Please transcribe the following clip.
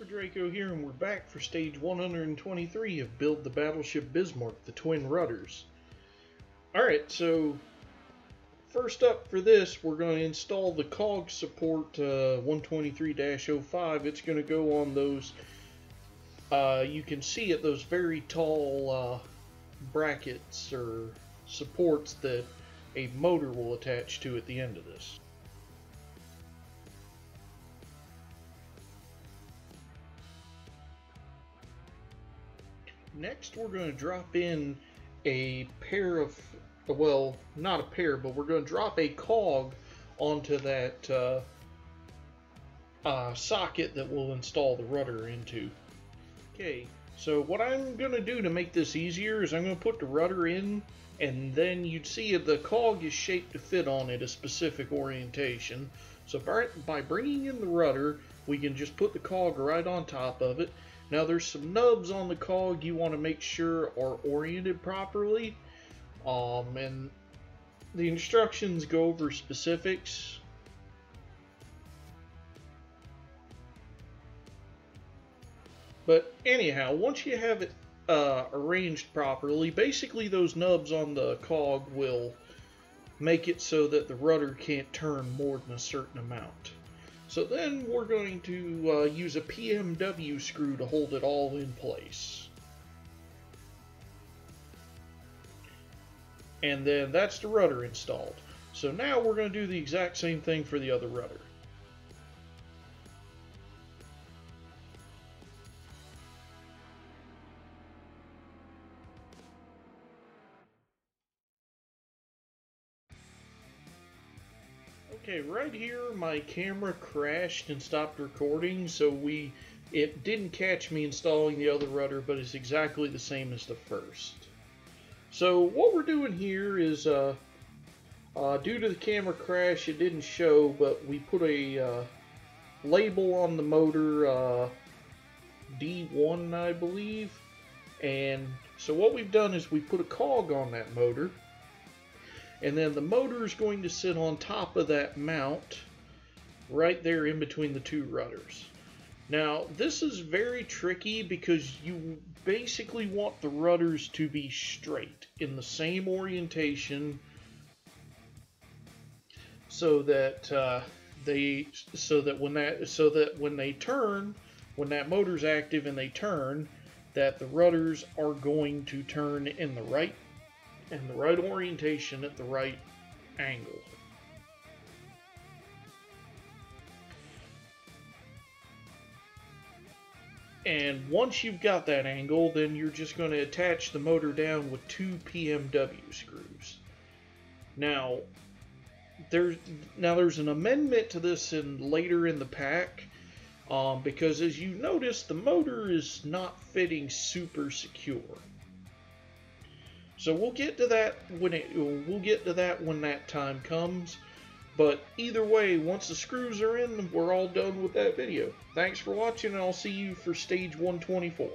Draco here, and we're back for stage 123 of Build the Battleship Bismarck, the twin rudders. Alright, so first up for this, we're going to install the cog support 123-05. It's going to go on those, you can see it, those very tall brackets or supports that a motor will attach to at the end of this. Next, we're going to drop in a pair of, well, not a pair, but we're going to drop a cog onto that socket that we'll install the rudder into. Okay, so what I'm going to do to make this easier is I'm going to put the rudder in, and then you'd see the cog is shaped to fit on it a specific orientation. So by bringing in the rudder, we can just put the cog right on top of it. Now there's some nubs on the cog you want to make sure are oriented properly, and the instructions go over specifics. But anyhow, once you have it arranged properly, basically those nubs on the cog will make it so that the rudder can't turn more than a certain amount. So then we're going to use a PMW screw to hold it all in place. And then that's the rudder installed. So now we're going to do the exact same thing for the other rudder. Okay, right here my camera crashed and stopped recording, so it didn't catch me installing the other rudder, but it's exactly the same as the first. So what we're doing here is, due to the camera crash, it didn't show, but we put a label on the motor, D1 I believe, and so what we've done is we put a cog on that motor. And then the motor is going to sit on top of that mount right there in between the two rudders. Now this is very tricky because you basically want the rudders to be straight in the same orientation so that when they turn, when that motor's active and they turn, that the rudders are going to turn in the right orientation at the right angle. And once you've got that angle, then you're just going to attach the motor down with 2 PMW screws. Now there's an amendment to this later in the pack, because as you notice, the motor is not fitting super secure. So we'll get to that when that time comes. But either way, once the screws are in, we're all done with that video. Thanks for watching, and I'll see you for stage 124.